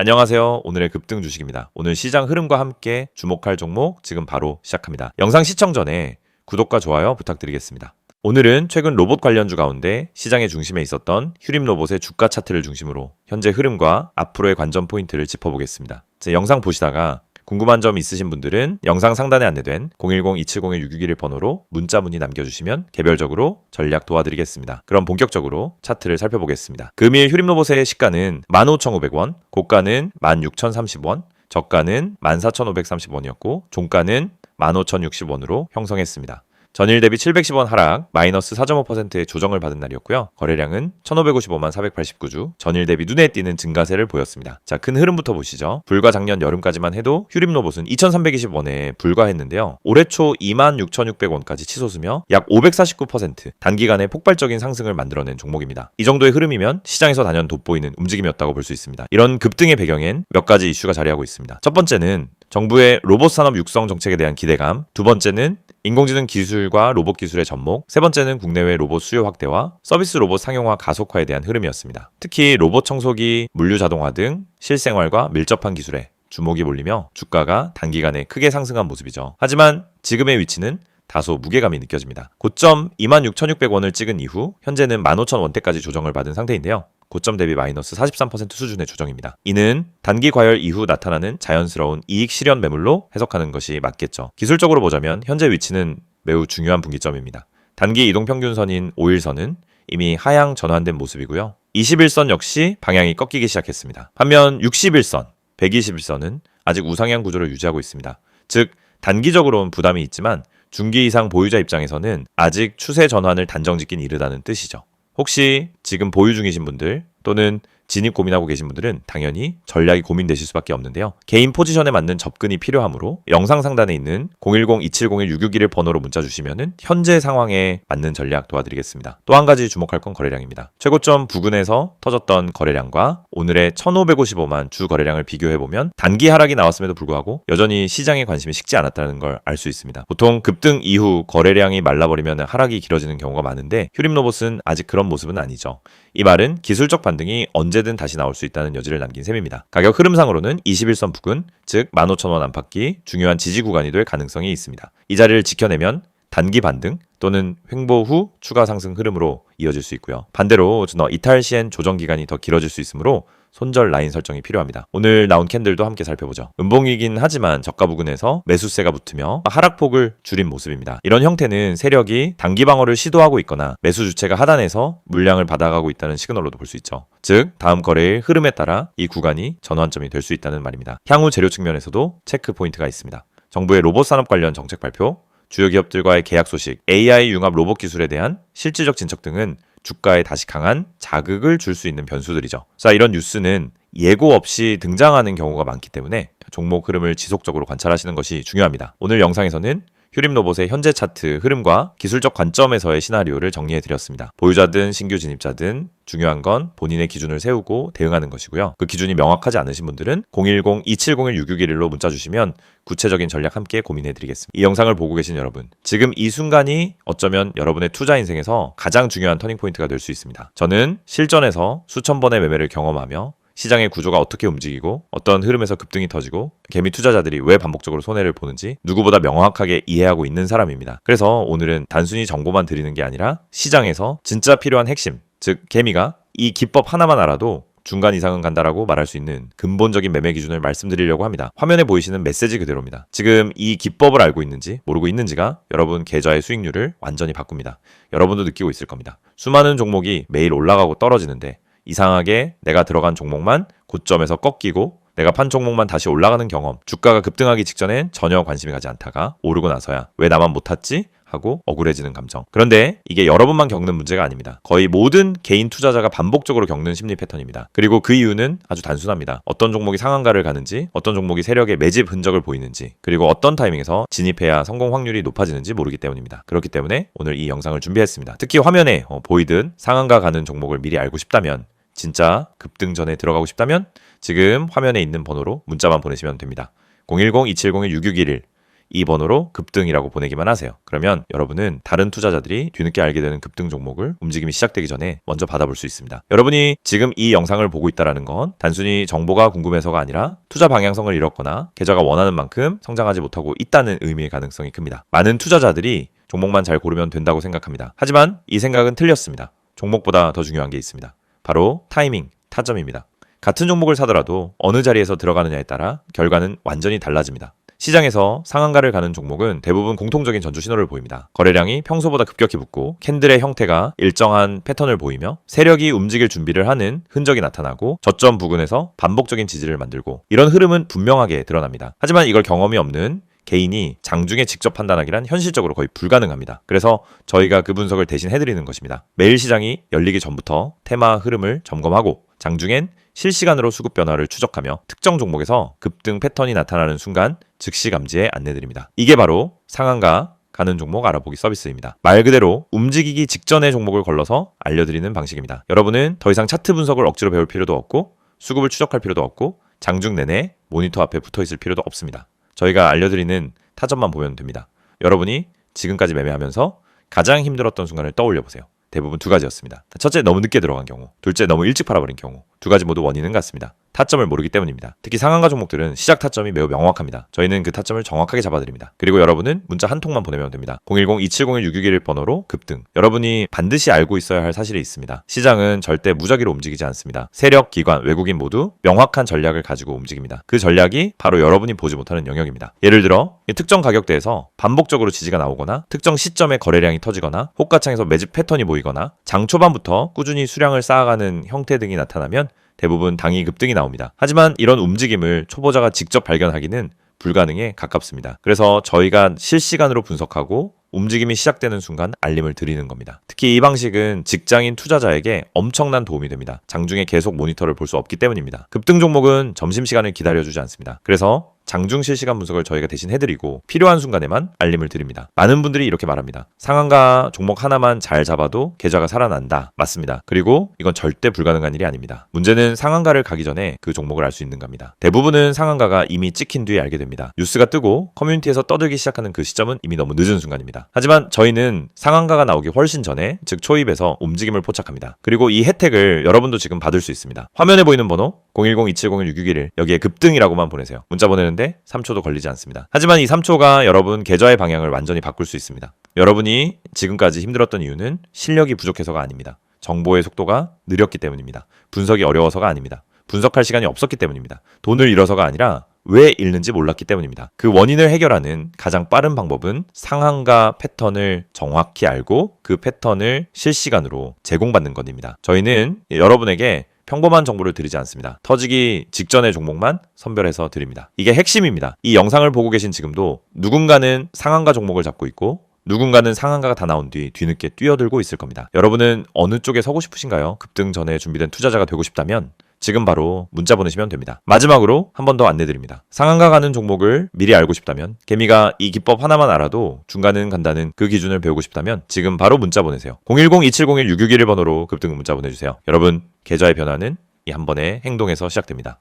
안녕하세요. 오늘의 급등 주식입니다. 오늘 시장 흐름과 함께 주목할 종목 지금 바로 시작합니다. 영상 시청 전에 구독과 좋아요 부탁드리겠습니다. 오늘은 최근 로봇 관련주 가운데 시장의 중심에 있었던 휴림로봇의 주가 차트를 중심으로 현재 흐름과 앞으로의 관전 포인트를 짚어보겠습니다. 제 영상 보시다가 궁금한 점 있으신 분들은 영상 상단에 안내된 010-270-661 번호로 문자 문의 남겨주시면 개별적으로 전략 도와드리겠습니다. 그럼 본격적으로 차트를 살펴보겠습니다. 금일 휴림로봇의 시가는 15,500원, 고가는 16,030원, 저가는 14,530원이었고 종가는 15,060원으로 형성했습니다. 전일 대비 710원 하락, 마이너스 4.5%의 조정을 받은 날이었고요. 거래량은 1,555만 489주, 전일 대비 눈에 띄는 증가세를 보였습니다. 자, 큰 흐름부터 보시죠. 불과 작년 여름까지만 해도 휴림로봇은 2,320원에 불과했는데요. 올해 초 26,600원까지 치솟으며 약 549% 단기간에 폭발적인 상승을 만들어낸 종목입니다. 이 정도의 흐름이면 시장에서 단연 돋보이는 움직임이었다고 볼 수 있습니다. 이런 급등의 배경엔 몇 가지 이슈가 자리하고 있습니다. 첫 번째는 정부의 로봇 산업 육성 정책에 대한 기대감, 두 번째는 인공지능 기술과 로봇 기술의 접목, 세 번째는 국내외 로봇 수요 확대와 서비스 로봇 상용화 가속화에 대한 흐름이었습니다. 특히 로봇 청소기, 물류 자동화 등 실생활과 밀접한 기술에 주목이 몰리며 주가가 단기간에 크게 상승한 모습이죠. 하지만 지금의 위치는 다소 무게감이 느껴집니다. 고점 26,600원을 찍은 이후 현재는 15,000원대까지 조정을 받은 상태인데요. 고점 대비 마이너스 43% 수준의 조정입니다. 이는 단기 과열 이후 나타나는 자연스러운 이익 실현 매물로 해석하는 것이 맞겠죠. 기술적으로 보자면 현재 위치는 매우 중요한 분기점입니다. 단기 이동평균선인 5일선은 이미 하향 전환된 모습이고요. 21선 역시 방향이 꺾이기 시작했습니다. 반면 61선, 121선은 아직 우상향 구조를 유지하고 있습니다. 즉 단기적으로는 부담이 있지만 중기 이상 보유자 입장에서는 아직 추세 전환을 단정짓긴 이르다는 뜻이죠. 혹시 지금 보유 중이신 분들 또는 진입 고민하고 계신 분들은 당연히 전략이 고민되실 수밖에 없는데요. 개인 포지션에 맞는 접근이 필요하므로 영상 상단에 있는 010-270-661 번호로 문자 주시면 현재 상황에 맞는 전략 도와드리겠습니다. 또 한 가지 주목할 건 거래량입니다. 최고점 부근에서 터졌던 거래량과 오늘의 1,555만 주 거래량을 비교해보면 단기 하락이 나왔음에도 불구하고 여전히 시장의 관심이 식지 않았다는 걸 알 수 있습니다. 보통 급등 이후 거래량이 말라버리면 하락이 길어지는 경우가 많은데 휴림로봇은 아직 그런 모습은 아니죠. 이 말은 기술적 반등이 언제든 다시 나올 수 있다는 여지를 남긴 셈입니다. 가격 흐름상으로는 21선 부근, 즉 15,000원 안팎이 중요한 지지 구간이 될 가능성이 있습니다. 이 자리를 지켜내면 단기 반등 또는 횡보 후 추가 상승 흐름으로 이어질 수 있고요. 반대로 이탈 시엔 조정 기간이 더 길어질 수 있으므로 손절 라인 설정이 필요합니다. 오늘 나온 캔들도 함께 살펴보죠. 음봉이긴 하지만 저가 부근에서 매수세가 붙으며 하락폭을 줄인 모습입니다. 이런 형태는 세력이 단기 방어를 시도하고 있거나 매수 주체가 하단에서 물량을 받아가고 있다는 시그널로도 볼 수 있죠. 즉 다음 거래의 흐름에 따라 이 구간이 전환점이 될 수 있다는 말입니다. 향후 재료 측면에서도 체크 포인트가 있습니다. 정부의 로봇 산업 관련 정책 발표, 주요 기업들과의 계약 소식, AI 융합 로봇 기술에 대한 실질적 진척 등은 주가에 다시 강한 자극을 줄 수 있는 변수들이죠. 자, 이런 뉴스는 예고 없이 등장하는 경우가 많기 때문에 종목 흐름을 지속적으로 관찰하시는 것이 중요합니다. 오늘 영상에서는 휴림로봇의 현재 차트 흐름과 기술적 관점에서의 시나리오를 정리해드렸습니다. 보유자든 신규 진입자든 중요한 건 본인의 기준을 세우고 대응하는 것이고요. 그 기준이 명확하지 않으신 분들은 010-270-661로 문자 주시면 구체적인 전략 함께 고민해드리겠습니다. 이 영상을 보고 계신 여러분, 지금 이 순간이 어쩌면 여러분의 투자 인생에서 가장 중요한 터닝포인트가 될 수 있습니다. 저는 실전에서 수천 번의 매매를 경험하며 시장의 구조가 어떻게 움직이고 어떤 흐름에서 급등이 터지고 개미 투자자들이 왜 반복적으로 손해를 보는지 누구보다 명확하게 이해하고 있는 사람입니다. 그래서 오늘은 단순히 정보만 드리는 게 아니라 시장에서 진짜 필요한 핵심, 즉 개미가 이 기법 하나만 알아도 중간 이상은 간다라고 말할 수 있는 근본적인 매매 기준을 말씀드리려고 합니다. 화면에 보이시는 메시지 그대로입니다. 지금 이 기법을 알고 있는지 모르고 있는지가 여러분 계좌의 수익률을 완전히 바꿉니다. 여러분도 느끼고 있을 겁니다. 수많은 종목이 매일 올라가고 떨어지는데 이상하게 내가 들어간 종목만 고점에서 꺾이고 내가 판 종목만 다시 올라가는 경험, 주가가 급등하기 직전엔 전혀 관심이 가지 않다가 오르고 나서야 왜 나만 못 탔지? 하고 억울해지는 감정. 그런데 이게 여러분만 겪는 문제가 아닙니다. 거의 모든 개인 투자자가 반복적으로 겪는 심리 패턴입니다. 그리고 그 이유는 아주 단순합니다. 어떤 종목이 상한가를 가는지, 어떤 종목이 세력의 매집 흔적을 보이는지, 그리고 어떤 타이밍에서 진입해야 성공 확률이 높아지는지 모르기 때문입니다. 그렇기 때문에 오늘 이 영상을 준비했습니다. 특히 화면에 보이듯 상한가 가는 종목을 미리 알고 싶다면, 진짜 급등 전에 들어가고 싶다면 지금 화면에 있는 번호로 문자만 보내시면 됩니다. 010-270-6611 이 번호로 급등이라고 보내기만 하세요. 그러면 여러분은 다른 투자자들이 뒤늦게 알게 되는 급등 종목을 움직임이 시작되기 전에 먼저 받아볼 수 있습니다. 여러분이 지금 이 영상을 보고 있다는 건 단순히 정보가 궁금해서가 아니라 투자 방향성을 잃었거나 계좌가 원하는 만큼 성장하지 못하고 있다는 의미의 가능성이 큽니다. 많은 투자자들이 종목만 잘 고르면 된다고 생각합니다. 하지만 이 생각은 틀렸습니다. 종목보다 더 중요한 게 있습니다. 바로 타이밍, 타점입니다. 같은 종목을 사더라도 어느 자리에서 들어가느냐에 따라 결과는 완전히 달라집니다. 시장에서 상한가를 가는 종목은 대부분 공통적인 전조 신호를 보입니다. 거래량이 평소보다 급격히 붙고 캔들의 형태가 일정한 패턴을 보이며 세력이 움직일 준비를 하는 흔적이 나타나고 저점 부근에서 반복적인 지지를 만들고 이런 흐름은 분명하게 드러납니다. 하지만 이걸 경험이 없는 개인이 장중에 직접 판단하기란 현실적으로 거의 불가능합니다. 그래서 저희가 그 분석을 대신 해드리는 것입니다. 매일 시장이 열리기 전부터 테마 흐름을 점검하고 장중엔 실시간으로 수급 변화를 추적하며 특정 종목에서 급등 패턴이 나타나는 순간 즉시 감지에 안내드립니다. 이게 바로 상한가 가는 종목 알아보기 서비스입니다. 말 그대로 움직이기 직전의 종목을 걸러서 알려드리는 방식입니다. 여러분은 더 이상 차트 분석을 억지로 배울 필요도 없고 수급을 추적할 필요도 없고 장중 내내 모니터 앞에 붙어 있을 필요도 없습니다. 저희가 알려드리는 타점만 보면 됩니다. 여러분이 지금까지 매매하면서 가장 힘들었던 순간을 떠올려 보세요. 대부분 두 가지였습니다. 첫째, 너무 늦게 들어간 경우. 둘째, 너무 일찍 팔아버린 경우. 두 가지 모두 원인은 같습니다. 타점을 모르기 때문입니다. 특히 상한가 종목들은 시작 타점이 매우 명확합니다. 저희는 그 타점을 정확하게 잡아드립니다. 그리고 여러분은 문자 한 통만 보내면 됩니다. 010-2701-661 번호로 급등. 여러분이 반드시 알고 있어야 할 사실이 있습니다. 시장은 절대 무작위로 움직이지 않습니다. 세력, 기관, 외국인 모두 명확한 전략을 가지고 움직입니다. 그 전략이 바로 여러분이 보지 못하는 영역입니다. 예를 들어 특정 가격대에서 반복적으로 지지가 나오거나 특정 시점에 거래량이 터지거나 호가창에서 매집 패턴이 보이거나 장 초반부터 꾸준히 수량을 쌓아가는 형태 등이 나타나면 대부분 당이 급등이 나옵니다. 하지만 이런 움직임을 초보자가 직접 발견하기는 불가능에 가깝습니다. 그래서 저희가 실시간으로 분석하고 움직임이 시작되는 순간 알림을 드리는 겁니다. 특히 이 방식은 직장인 투자자에게 엄청난 도움이 됩니다. 장중에 계속 모니터를 볼 수 없기 때문입니다. 급등 종목은 점심시간을 기다려주지 않습니다. 그래서 장중 실시간 분석을 저희가 대신 해드리고 필요한 순간에만 알림을 드립니다. 많은 분들이 이렇게 말합니다. 상한가 종목 하나만 잘 잡아도 계좌가 살아난다. 맞습니다. 그리고 이건 절대 불가능한 일이 아닙니다. 문제는 상한가를 가기 전에 그 종목을 알 수 있는 겁니다. 대부분은 상한가가 이미 찍힌 뒤에 알게 됩니다. 뉴스가 뜨고 커뮤니티에서 떠들기 시작하는 그 시점은 이미 너무 늦은 순간입니다. 하지만 저희는 상한가가 나오기 훨씬 전에 즉 초입에서 움직임을 포착합니다. 그리고 이 혜택을 여러분도 지금 받을 수 있습니다. 화면에 보이는 번호 010-2701-661 여기에 급등이라고만 보내세요. 문자 보내는데 3초도 걸리지 않습니다. 하지만 이 3초가 여러분 계좌의 방향을 완전히 바꿀 수 있습니다. 여러분이 지금까지 힘들었던 이유는 실력이 부족해서가 아닙니다. 정보의 속도가 느렸기 때문입니다. 분석이 어려워서가 아닙니다. 분석할 시간이 없었기 때문입니다. 돈을 잃어서가 아니라 왜 잃는지 몰랐기 때문입니다. 그 원인을 해결하는 가장 빠른 방법은 상한가 패턴을 정확히 알고 그 패턴을 실시간으로 제공받는 것입니다. 저희는 여러분에게 평범한 정보를 드리지 않습니다. 터지기 직전의 종목만 선별해서 드립니다. 이게 핵심입니다. 이 영상을 보고 계신 지금도 누군가는 상한가 종목을 잡고 있고 누군가는 상한가가 다 나온 뒤 뒤늦게 뛰어들고 있을 겁니다. 여러분은 어느 쪽에 서고 싶으신가요? 급등 전에 준비된 투자자가 되고 싶다면 지금 바로 문자 보내시면 됩니다. 마지막으로 한 번 더 안내드립니다. 상한가 가는 종목을 미리 알고 싶다면 개미가 이 기법 하나만 알아도 중간은 간다는 그 기준을 배우고 싶다면 지금 바로 문자 보내세요. 010-2701-661 번호로 급등 문자 보내주세요. 여러분 계좌의 변화는 이 한 번의 행동에서 시작됩니다.